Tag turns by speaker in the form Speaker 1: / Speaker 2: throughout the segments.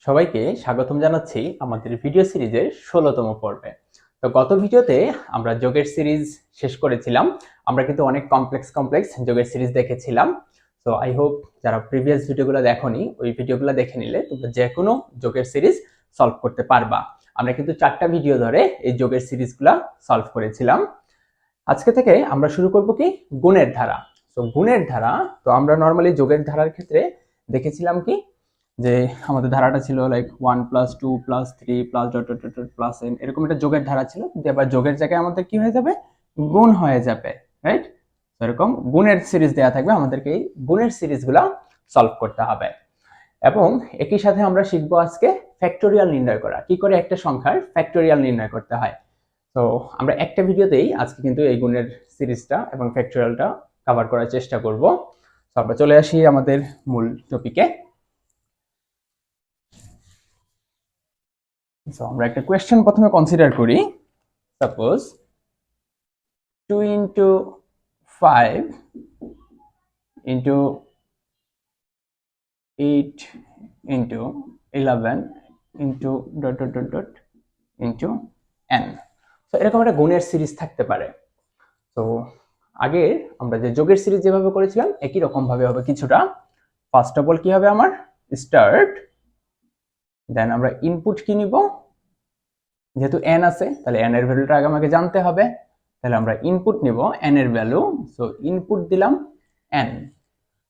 Speaker 1: সবাইকে স্বাগতম জানাচ্ছি আমাদের ভিডিও সিরিজের 16তম পর্বে। তো গত ভিডিওতে আমরা যোগের সিরিজ শেষ করেছিলাম। আমরা কিন্তু অনেক কমপ্লেক্স যোগের সিরিজ দেখেছিলাম। তো আই হোপ যারা প্রিভিয়াস ভিডিওগুলো দেখোনি ওই ভিডিওগুলো দেখে নিলে তোমরা যে কোনো যোগের সিরিজ সলভ করতে পারবা। আমরা কিন্তু 4টা ভিডিও ধরে এই যোগের সিরিজগুলো সলভ করেছিলাম। আজকে থেকে আমরা শুরু করব কি গুণের ধারা। তো গুণের ধারা, তো আমরা নরমালি যোগের ধারার ক্ষেত্রে দেখেছিলাম কি যে আমাদের ধারাটা ছিল লাইক 1 + 2 + 3 +... n এরকম একটা যোগের ধারা ছিল, কিন্তু এবার যোগের জায়গায় আমাদের কি হয়ে যাবে, গুণ হয়ে যাবে, রাইট? এরকম গুণের সিরিজ দেয়া থাকবে, আমাদেরকে এই গুণের সিরিজগুলো সলভ করতে হবে। এবং একই সাথে আমরা শিখবো আজকে ফ্যাক্টোরিয়াল নির্ণয় করা, কি করে একটা সংখ্যার ফ্যাক্টোরিয়াল নির্ণয় করতে হয়। তো আমরা একটা ভিডিওতেই আজকে কিন্তু এই গুণের সিরিজটা এবং ফ্যাক্টোরিয়ালটা কভার করার চেষ্টা করব। তো আমরা চলে আসি আমাদের মূল টপিকে। সো আমরা একটা কোয়েশ্চেন প্রথমে কনসিডার করি। Suppose 2 × 5 × 8 × 11 × n। তো এরকম একটা গুণের সিরিজ থাকতে পারে। তো আগে আমরা যে যোগের সিরিজ যেভাবে করেছিলাম একই রকম ভাবে হবে কিছুটা। ফার্স্ট অফ অল কি হবে আমার স্টার্ট, দেন আমরা ইনপুট কি নিব, যেহেতু n আছে তাহলে n এর ভ্যালুটা আগে আমাকে জানতে হবে, তাহলে আমরা ইনপুট নিব n এর ভ্যালু। সো ইনপুট দিলাম n।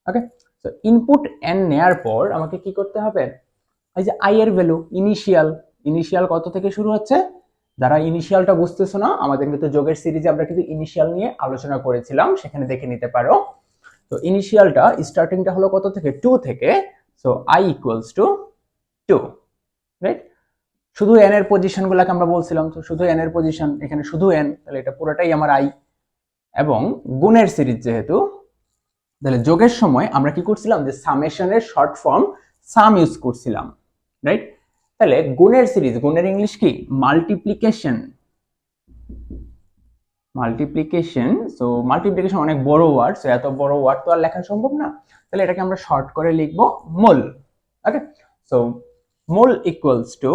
Speaker 1: ওকে, সো ইনপুট n নেয়ার পর আমাকে কি করতে হবে, এই যে i এর ভ্যালু ইনিশিয়াল কত থেকে শুরু হচ্ছে। যারা ইনিশিয়ালটা বুঝতেছো না, আমাদের কিন্তু যোগের সিরিজে আমরা কিন্তু ইনিশিয়াল নিয়ে আলোচনা করেছিলাম, সেখানে দেখে নিতে পারো। তো ইনিশিয়ালটা স্টার্টিংটা হলো কত থেকে, 2 থেকে। So i = 2, right? শুধু n এর পজিশনগুলোকে আমরা বলছিলাম, তো শুধু n এর পজিশন, এখানে শুধু n, তাহলে এটা পুরোটাই আমার i। এবং গুণের সিরিজ যেহেতু, তাহলে যোগের সময় আমরা কি করছিলাম, যে সামেশনের শর্ট ফর্ম সাম ইউজ করছিলাম, রাইট? তাহলে গুণের সিরিজ, গুণের ইংলিশ কি, মাল্টিপ্লিকেশন। সো মাল্টিপ্লিকেশন অনেক বড় ওয়ার্ড, সো এত বড় ওয়ার্ড তো আর লেখা সম্ভব না, তাহলে এটাকে আমরা শর্ট করে লিখবো মোল। ওকে, সো মোল ইকুয়ালস টু,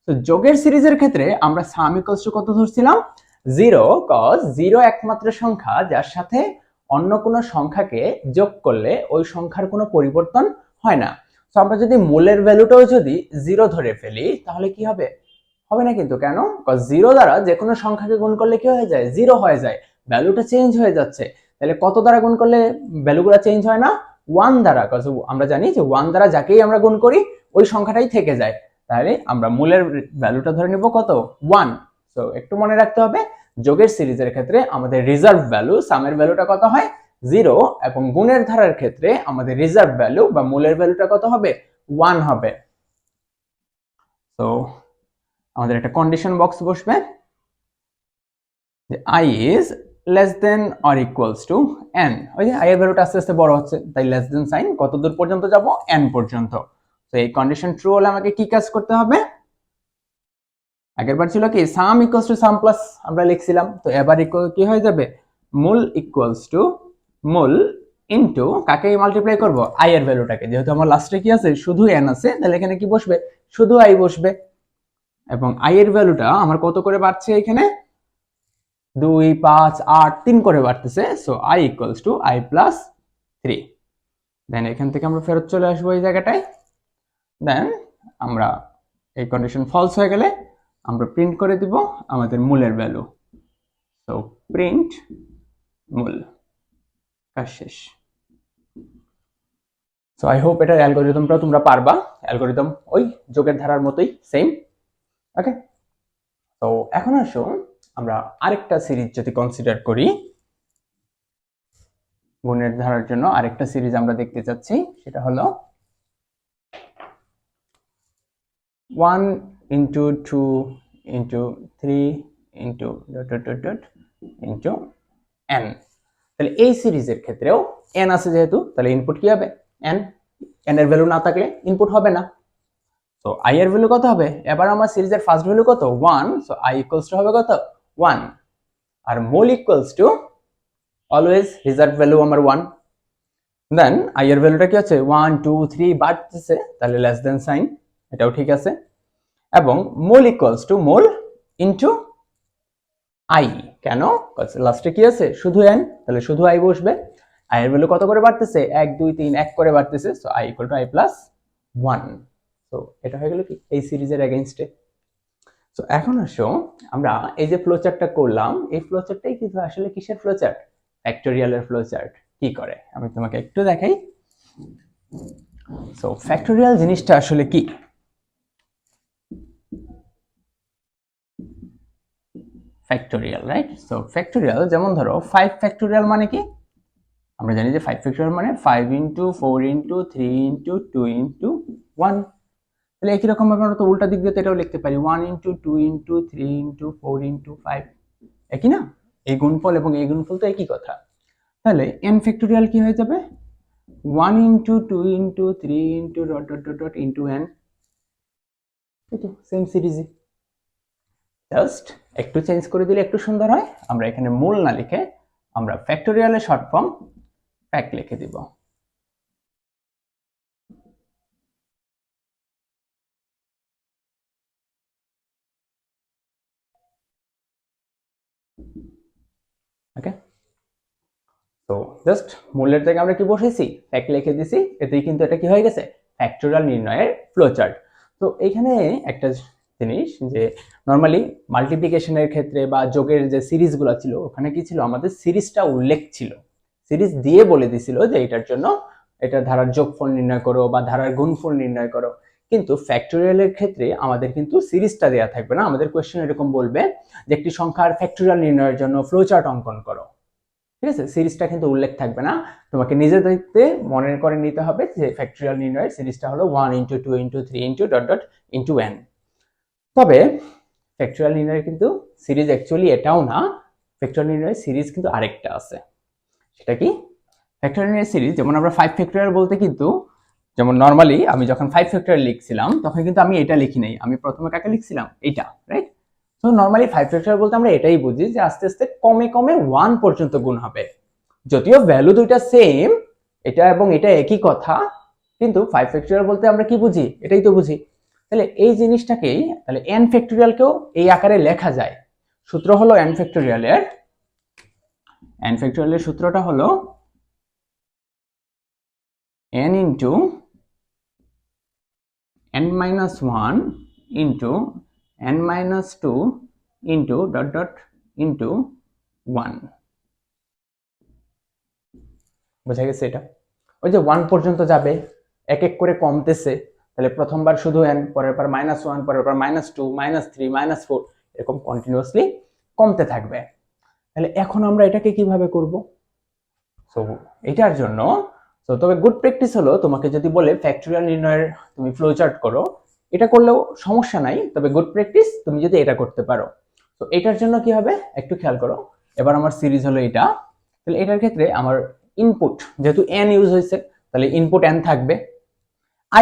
Speaker 1: তো যোগের সিরিজের ক্ষেত্রে আমরা সাম ইকুয়ালস টু কত ধরছিলাম, 0, কজ 0 একমাত্র সংখ্যা যার সাথে অন্য কোনো সংখ্যাকে যোগ করলে ওই সংখ্যার কোনো পরিবর্তন হয় না। তো আমরা যদি মোলের ভ্যালুটাও যদি 0 ধরে ফেলি তাহলে কি হবে, হবে না কিন্তু। কেন? কজ 0 দ্বারা যে কোনো সংখ্যাকে গুণ করলে কি হয়ে যায়, 0 হয়ে যায়, ভ্যালুটা চেঞ্জ হয়ে যাচ্ছে। তাহলে কত দ্বারা গুণ করলে ভ্যালুগুলো চেঞ্জ হয় না, 1 দ্বারা, কজ আমরা জানি যে 1 দ্বারা যাকেই আমরা গুণ করি ওই সংখ্যাটাই থেকে যায়। তাহলে আমরা মূলের ভ্যালুটা ধরে নিব কত, 1। সো একটু মনে রাখতে হবে, যোগের সিরিজের ক্ষেত্রে আমাদের রিজার্ভ ভ্যালু সামের ভ্যালুটা কত হয়, 0, এবং গুণের ধারার ক্ষেত্রে আমাদের রিজার্ভ ভ্যালু বা মূলের ভ্যালুটা কত হবে, 1 হবে। তো আমাদের একটা কন্ডিশন বক্স বসবে যে i is less than or equals to n। ওই যে i এর ভ্যালুটা আস্তে আস্তে বড় হচ্ছে, তাই লেস দেন সাইন কত দূর পর্যন্ত যাব, n পর্যন্ত। তো এই কন্ডিশন ট্রু হলে আমাকে কি কাজ করতে হবে, আগেরবার ছিল কি সাম ইকুয়ালস টু সাম প্লাস আমরা লিখছিলাম, তো এবার কি হয়ে যাবে, মূল ইকুয়ালস টু মূল ইনটু কাকে মাল্টিপ্লাই করব, i এর ভ্যালুটাকে। যেহেতু আমার লাস্টে কি আছে, শুধু n আছে, তাহলে এখানে কি বসবে, শুধু i বসবে। এবং i এর ভ্যালুটা আমার কত করে বাড়ছে, এখানে 2, 5, 8, 3 করে বাড়তেছে। So i equals to i plus 3। দেন এখান থেকে আমরা ফেরত চলে আসবো এই জায়গাটায়। দেন আমরা এই কন্ডিশন ফলস হয়ে গেলে আমরা প্রিন্ট করে দিব আমাদের মূলের ভ্যালু। সো প্রিন্ট মূল, কাজ শেষ। সো আই হোপ এটার অ্যালগরিদমটা তোমরা পারবা। অ্যালগরিদম ওই যোগের ধারার মতোই সেম। ওকে, তো এখন আসো আমরা আরেকটা সিরিজ যদি কনসিডার করি, গুণের ধারার জন্য আরেকটা সিরিজ আমরা দেখতে চাচ্ছি, সেটা হলো 1 × 2 × 3 × n। তাহলে এই সিরিজের ক্ষেত্রেও n আছে যেহেতু, তাহলে ইনপুট কি হবে, n। n এর ভ্যালু না থাকলে ইনপুট হবে না। তো i এর ভ্যালু কত হবে, এবার আমার সিরিজের ফার্স্ট ভ্যালু কত, 1। সো i ইকুয়ালস টু হবে কত, 1। আর mole equals to always reserve value আমার 1। দেন i এর ভ্যালুটা কি আছে, 1, 2, 3 বাড়তেছে, তাহলে লেস দেন সাইন। এটাও ঠিক আছে। এবং mole equals to mole into I. কেন? লাস্টে কি আছে? শুধু n, তাহলে শুধু আই বসবে। আই এর ভ্যালু কত করে বাড়তেছে? 1 2 3 1 করে বাড়তেছে, so i equal to i plus 1। So এটা হয়ে গেল কি এই সিরিজের এগেইনস্টে। সো এখন আসো আমরা এই যে ফ্লোচার্টটা করলাম, এই ফ্লোচার্টটাই কিন্তু আসলে কিসের ফ্লোচার্ট? ফ্যাক্টোরিয়ালের ফ্লোচার্ট। কি করে আমি তোমাকে একটু দেখাই। সো ফ্যাক্টোরিয়াল জিনিসটা আসলে কি? Factorial, right? সো ফ্যাক্টোরিয়াল যেমন ধরো 5 ফ্যাক্টোরিয়াল মানে কি? আমরা জানি যে 5 ফ্যাক্টোরিয়াল মানে 5 ইনটু 4 ইনটু 3 ইনটু 2 ইনটু 1। তাহলে একই রকম ভাবে আমরা তো উল্টা দিক দিয়ে এটাও লিখতে পারি 1 ইনটু 2 ইনটু 3 ইনটু 4 ইনটু 5। একই না? এই গুণফল এবং এই গুণফল তো একই কথা। তাহলে n ফ্যাক্টোরিয়াল কি হয়ে যাবে? 1 into 2 into 3 into dot dot dot dot into n। এই তো সেম সিরিজে জাস্ট একটু চেঞ্জ করে দিলে একটু সুন্দর হয়। আমরা এখানে মূল না লিখে আমরা ফ্যাক্টোরিয়ালের শর্ট ফর্ম ফ্যাক লিখে দিব। ওকে, তো জাস্ট মূলের জায়গায় আমরা কি বসেছি? ফ্যাক লিখে দিছি, এতেই কিন্তু এটা কি হয়ে গেছে? ফ্যাক্টোরিয়াল নির্ণয়ের ফ্লোচার্ট। তো এখানে একটা জিনিস যে নরমালি মাল্টিপ্লিকেশনের ক্ষেত্রে বা যোগের যে সিরিজগুলো ছিল ওখানে কি ছিল? আমাদের সিরিজটা উল্লেখ ছিল, সিরিজ দিয়ে বলে দিছিল যে এটার জন্য এটা ধারার যোগফল নির্ণয় করো বা ধারার গুণফল নির্ণয় করো। কিন্তু ফ্যাক্টোরিয়ালের ক্ষেত্রে আমাদের কিন্তু সিরিজটা দেওয়া থাকবে না। আমাদের কোয়েশ্চেন এরকম বলবে যে একটি সংখ্যার ফ্যাক্টোরিয়াল নির্ণয়ের জন্য ফ্লোচার্ট অঙ্কন করো, ঠিক আছে? সিরিজটা কিন্তু উল্লেখ থাকবে না। তোমাকে নিজে দেখতে মনে করে নিতে হবে যে ফ্যাক্টোরিয়াল নির্ণয়ের সিরিজটা হলো 1 into 2 into 3 into dot dot into n। তবে ফ্যাক্টোরিয়াল নির্ণয়ের কিন্তু সিরিজ অ্যাকচুয়ালি এটাও না, ফ্যাক্টোরিয়াল নির্ণয়ের সিরিজ কিন্তু আরেকটা আছে। সেটা কি? ফ্যাক্টোরিয়াল নির্ণয়ের সিরিজ যেমন আমরা 5 ফ্যাক্টোরিয়াল বলতে কিন্তু যেমন নরমালি আমি যখন 5 ফ্যাক্টোরিয়াল লিখছিলাম তখন কিন্তু আমি এটা লিখি নাই, আমি প্রথমে কাকে লিখছিলাম? এইটা, রাইট? তো নরমালি 5 ফ্যাক্টোরিয়াল বলতে আমরা এটাই বুঝি যে আস্তে আস্তে কমে কমে 1 পর্যন্ত গুণ হবে। যদিও ভ্যালু দুইটা সেম, এটা এবং এটা একই কথা, কিন্তু 5 ফ্যাক্টোরিয়াল বলতে আমরা কি বুঝি? এটাই তো বুঝি। তাহলে এই জিনিসটাকেই তাহলে n ফ্যাক্টোরিয়ালকেও এই আকারে লেখা যায়। সূত্র হলো n ফ্যাক্টোরিয়ালের সূত্রটা হলো n into n minus 1 into n minus 2 into dot dot into 1। বোঝা গেছে? এটা ওই যে 1 পর্যন্ত যাবে, এক এক করে কমতেছে। তাহলে প্রথমবার শুধু n, পরের বার -1, পরের বার -2 -3 -4, এরকম কন্টিনিউয়াসলি কমতে থাকবে। তাহলে এখন আমরা এটাকে কিভাবে করব? সো এটার জন্য তবে গুড প্র্যাকটিস হলো তোমাকে যদি বলে ফ্যাক্টোরিয়াল নির্ণয়ের তুমি ফ্লো চার্ট করো, এটা করলেও সমস্যা নাই, তবে গুড প্র্যাকটিস তুমি যদি এটা করতে পারো। তো এটার জন্য কি হবে একটু খেয়াল করো। এবার আমার সিরিজ হলো এটা, তাহলে এটার ক্ষেত্রে আমার ইনপুট যেহেতু n ইউজ হয়েছে, তাহলে ইনপুট n থাকবে।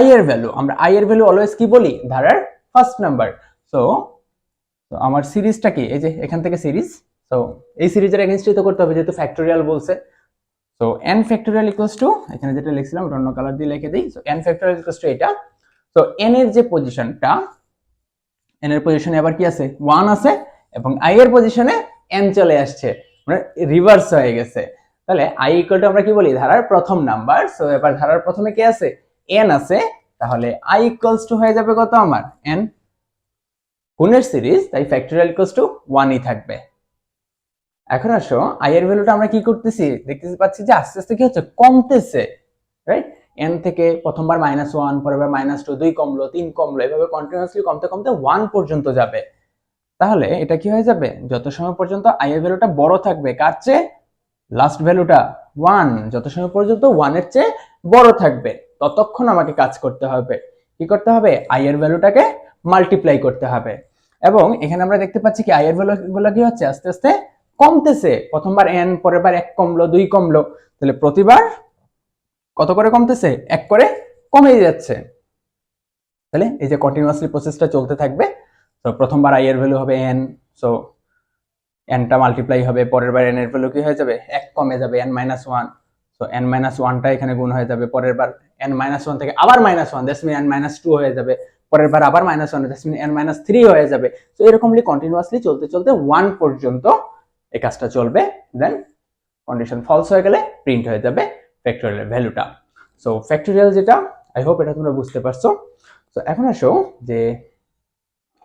Speaker 1: i এর ভ্যালু, আমরা i এর ভ্যালু অলওয়েজ কি বলি? ধারার ফার্স্ট নাম্বার। সো আমার সিরিজটা কি? এই যে এখান থেকে সিরিজ, সো এই সিরিজের এগেইনস্টই তো করতে হবে যেহেতু ফ্যাক্টোরিয়াল বলছে। So n factorial equals to, এখানে যেটা লিখছিলাম ওটা অন্য কালার দিয়ে লিখে দিই। So n factorial equals to এটা। সো n এর যে পজিশনটা, n এর পজিশনে আবার কি আছে? 1 আছে, এবং i এর পজিশনে n চলে আসছে, মানে রিভার্স হয়ে গেছে। তাহলে i ইকুয়াল টু আমরা কি বলি? ধারার প্রথম নাম্বার। সো এবার ধারার প্রথমে কি আছে? n আছে, তাহলে i ইকুয়ালস টু হয়ে যাবে কত আমার? n। গুণের সিরিজ, তাই ফ্যাক্টোরিয়াল ইকুয়ালস টু 1ই থাকবে। এখন আসো i এর ভ্যালুটা আমরা কি করতেছি? দেখতেছি পাচ্ছি যে আস্তে আস্তে কি হচ্ছে? কমতেছে, রাইট? n থেকে প্রথমবার -1, পরের বার -2, 2 কমলো, 3 কমলো, এভাবে কন্টিনিউয়াসলি কমতে কমতে 1 পর্যন্ত যাবে। তাহলে এটা কি হয়ে যাবে? যত সময় পর্যন্ত i এর ভ্যালুটা বড় থাকবে কার চেয়ে? লাস্ট ভ্যালুটা 1, যত সময় পর্যন্ত 1 এর চেয়ে বড় থাকবে ততক্ষণ আমাকে কাজ করতে হবে। কি করতে হবে? i এর ভ্যালুটাকে মাল্টিপ্লাই করতে হবে। এবং এখানে আমরা দেখতে পাচ্ছি কি i এর ভ্যালুগুলো কি হচ্ছে? আস্তে আস্তে কমতেছে। প্রথমবার n, পরের বার 1 কমলো, 2 কমলো, তাহলে প্রতিবার কত করে কমতেছে? 1 করে কমেই যাচ্ছে। তাহলে এই যে কন্টিনিউয়াসলি প্রসেসটা চলতে থাকবে। তো প্রথমবার i এর ভ্যালু হবে n, সো n টা মাল্টিপ্লাই হবে, পরের বার n এর ভ্যালু কি হয়ে যাবে? 1 কমে যাবে, n - 1। সো n - 1 টা এখানে গুণ হয়ে যাবে, পরের বার n - 1 থেকে আবার -1, দ্যাটস মিন n - 2 হয়ে যাবে। পরের বার আবার -1 n-3 হয়ে যাবে। তো এরকমলি কন্টিনিউয়াসলি চলতে চলতে 1 পর্যন্ত এই কাজটা চলবে। দেন কন্ডিশন ফলস হয়ে গেলে প্রিন্ট হয়ে যাবে ফ্যাক্টোরিয়াল ভ্যালুটা। সো ফ্যাক্টোরিয়াল যেটা, আই হোপ এটা তোমরা বুঝতে পারছো। তো এখন আসো যে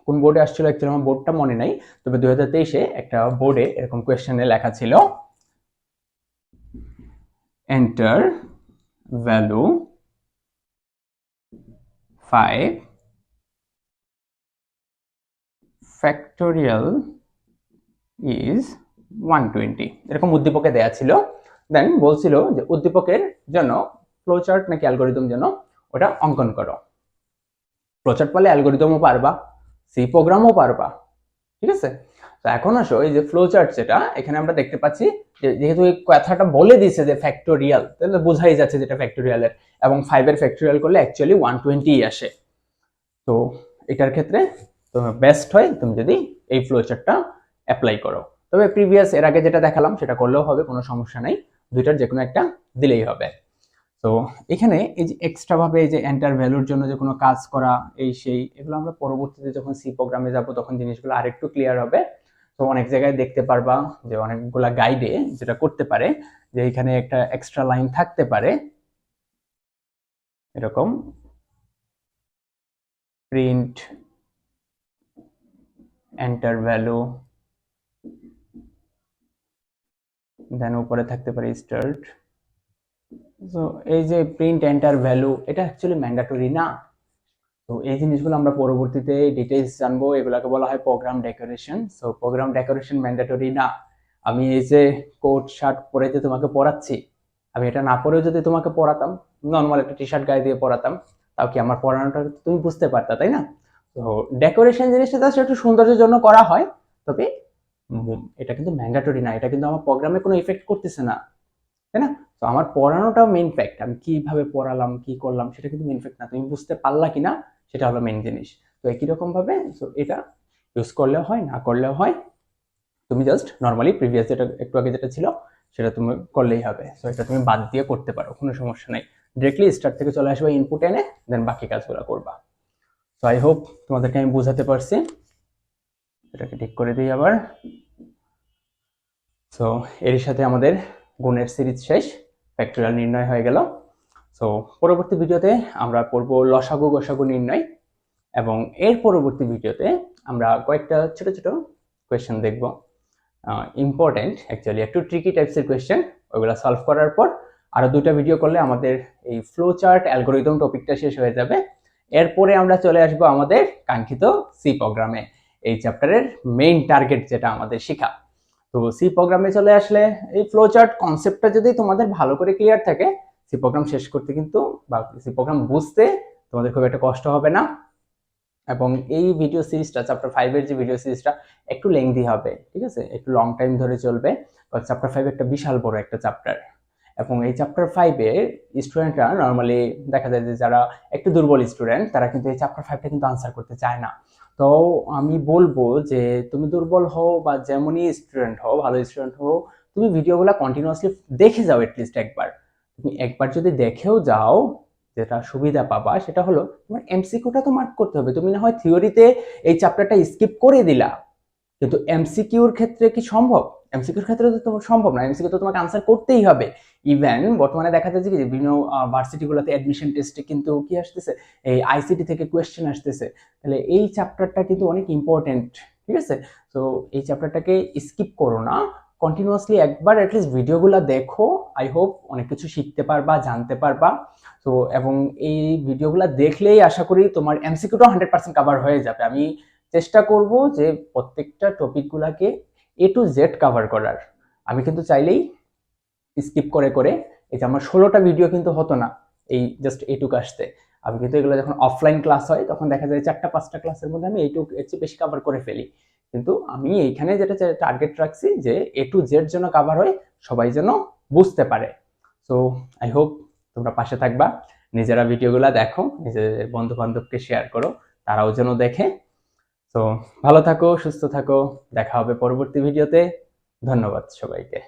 Speaker 1: কোন বোর্ডে আসছিল, অ্যাকচুয়ালি আমার বোর্ডটা মনে নাই, তবে 2023-এ একটা বোর্ডে এরকম কোয়েশ্চেনে লেখা ছিল এন্টার ভ্যালু 5 ফ্যাক্টোরিয়াল ইজ 120, এরকম উদ্দীপকে দেয়া ছিল। দেন বলছিল যে উদ্দীপকের জন্য ফ্লোচার্ট নাকি অ্যালগরিদম যেন ওটা অঙ্কন করো। ফ্লোচার্ট পারলে অ্যালগরিদমও পারবা, সি প্রোগ্রামও পারবা, ঠিক আছে। তো এখন আসো এই যে ফ্লোচার্ট, যেটা এখানে আমরা দেখতে পাচ্ছি যে যেহেতু এই কথাটা বলে দিয়েছে যে ফ্যাক্টোরিয়াল, তাহলে বোঝাই যাচ্ছে যেটা ফ্যাক্টোরিয়ালের, এবং 5 এর ফ্যাক্টোরিয়াল করলে অ্যাকচুয়ালি 120 আসে। তো এটার ক্ষেত্রে তোমার বেস্ট হয় তুমি যদি এই ফ্লোচার্টটা অ্যাপ্লাই করো। তবে প্রিভিয়াস এর আগে যেটা দেখালাম সেটা করলেও হবে, কোনো সমস্যা নাই, দুইটার যে কোনো একটা দিলেই হবে। তো এখানে এই যে এক্সট্রা ভাবে এই যে এন্টার ভ্যালুর জন্য যে কোনো কাজ করা এই সেই, এগুলো আমরা পরবর্তীতে যখন সি প্রোগ্রামে যাব তখন জিনিসগুলো আরেকটু ক্লিয়ার হবে। তো অনেক জায়গায় দেখতে পারবা যে অনেকগুলা গাইডে যেটা করতে পারে যে এখানে একটা এক্সট্রা লাইন থাকতে পারে এরকম প্রিন্ট এন্টার ভ্যালু, দেন উপরে থাকতে পারে স্টার্ট। তো এই যে প্রিন্ট এন্টার ভ্যালু, এটা অ্যাকচুয়ালি ম্যান্ডেটরি না। তো এই জিনিসগুলো আমরা পরবর্তীতে ডিটেইলস জানবো, এগুলোকে বলা হয় program decoration. So program decoration mandatory না। আমি এই যে কোট শার্ট পরে যে তোমাকে পড়াচ্ছি, আমি এটা না পরেও যদি তোমাকে পড়াতাম, নর্মাল একটা টি শার্ট গায়ে দিয়ে পড়াতাম, তাও কি আমার পড়ানোটা তুমি বুঝতে পারতা, তাই না? তো ডেকোরেশন জিনিসটা তো একটু সৌন্দর্যের জন্য করা হয়, তবে এটা কিন্তু ম্যান্ডেটরি না, এটা কিন্তু আমার প্রোগ্রামে কোনো ইফেক্ট করতেছে না, তাই না? তো আমার পড়ানোটাও মেইন ফ্যাক্ট, আমি কিভাবে পড়ালাম কি করলাম সেটা কিন্তু মেইন ফ্যাক্ট না, তুমি বুঝতে পারলা কিনা সেটা হলো মেইন জিনিস। তো একই রকম ভাবে এটা ইউজ করলেও হয় না করলেও হয়, তুমি জাস্ট নর্মালি প্রিভিয়াস যেটা একটু আগে যেটা ছিল সেটা তুমি করলেই হবে। সো এটা তুমি বাদ দিয়ে করতে পারো, কোনো সমস্যা নাই। ডিরেক্টলি স্টার্ট থেকে চলে আসবে ইনপুট এনে দেন বাকি কাজগুলো করবা। সো আই হোপ তোমাদেরকে আমি বোঝাতে পারছি। এটাকে ঠিক করে দিই আবার। সো এর সাথে আমাদের গুণের সিরিজ শেষ, ফ্যাক্টোরিয়াল নির্ণয় হয়ে গেল। সো পরবর্তী ভিডিওতে আমরা পড়বো লসাগু গসাগু নির্ণয়, এবং এর পরবর্তী ভিডিওতে আমরা কয়েকটা ছোট ছোট কোয়েশ্চেন দেখব, ইম্পর্টেন্ট অ্যাকচুয়ালি একটু ট্রিকি টাইপসের কোয়েশ্চেন, ওইগুলো সলভ করার পর আরো দুইটা ভিডিও করলে আমাদের এই ফ্লো চার্ট অ্যালগরিদম টপিকটা শেষ হয়ে যাবে। এরপরে আমরা চলে আসবো আমাদের কাঙ্ক্ষিত সি প্রোগ্রামে, এই চ্যাপ্টারের মেইন টার্গেট যেটা আমাদের শেখা। তো সি প্রোগ্রামে চলে আসলে এই ফ্লো চার্ট কনসেপ্টটা যদি তোমাদের ভালো করে ক্লিয়ার থাকে, সি প্রোগ্রাম শেষ করতে কিন্তু বা সি প্রোগ্রাম বুঝতে তোমাদের খুব একটা কষ্ট হবে না। এবং এই ভিডিও সিরিজটা চ্যাপ্টার 5 এর যে ভিডিও সিরিজটা একটু লেংদি হবে, ঠিক আছে, একটু লং টাইম ধরে চলবে, কারণ চ্যাপ্টার 5 একটা বিশাল বড় একটা চ্যাপ্টার। এবং এই চ্যাপ্টার 5 এর স্টুডেন্টরা নরমালি দেখা যায় যে যারা একটু দুর্বল স্টুডেন্ট তারা কিন্তু এই চ্যাপ্টার 5টা কিন্তু আনসার করতে চায় না। তো আমি বলবো যে তুমি দুর্বল হও বা যেমনই স্টুডেন্ট হও, ভালো স্টুডেন্ট হও, তুমি ভিডিওগুলো কন্টিনিউয়াসলি দেখে যাও এটলিস্ট একবার। তুমি একবার যদি দেখেও যাও, যেটা সুবিধা পাবা সেটা হলো তোমার এমসিকিউটা তো মার্ক করতে হবে। তুমি না হয় থিওরিতে এই চ্যাপ্টারটা স্কিপ করে দিলা, কিন্তু এমসিকিউর ক্ষেত্রে কি সম্ভব? এমসিকিউর ক্ষেত্রে তো তোমার সম্ভব না, এমসিকিউ তো তোমাকে আনসার করতেই হবে। ইভেন বর্তমানে দেখা যাচ্ছে কি যে বিভিন্ন ভার্সিটিগুলোতে অ্যাডমিশন টেস্টে কিন্তু কি আসতেছে, এই আইসিটি থেকে কোয়েশ্চেন আসতেছে। তাহলে এই চ্যাপ্টারটা কিন্তু অনেক ইম্পর্টেন্ট, ঠিক আছে। তো এই চ্যাপ্টারটাকে স্কিপ করো না, কন্টিনিউয়াসলি একবার অ্যাটলিস্ট ভিডিওগুলো দেখো। আই হোপ অনেক কিছু শিখতে পারবা, জানতে পারবা। তো এবং এই ভিডিওগুলো দেখলেই আশা করি তোমার এমসিকিউটা 100% কভার হয়ে যাবে। আমি চেষ্টা করব যে প্রত্যেকটা টপিকগুলোকে এ টু জেড কভার করার। আমি কিন্তু চাইলেই স্কিপ করে করে, এই যে আমার 16টা ভিডিও কিন্তু হতো না এই জাস্ট এইটুকু আসতে। আমি কিন্তু এগুলো যখন অফলাইন ক্লাস হয় তখন দেখা যায় 4টা 5টা ক্লাসের মধ্যে আমি এইটুকু এর চেয়ে বেশি কভার করে ফেলি। কিন্তু আমি এইখানে যেটা টার্গেট রাখছি যে এ টু জেড যেন কভার হয়, সবাই যেন বুঝতে পারে। সো আই হোপ তোমরা পাশে থাকবা, নিজেরা ভিডিওগুলো দেখো, নিজেদের বন্ধু বান্ধবকে শেয়ার করো, তারাও যেন দেখে। তো ভালো থাকো, সুস্থ থাকো, দেখা হবে পরবর্তী ভিডিওতে। ধন্যবাদ সবাইকে।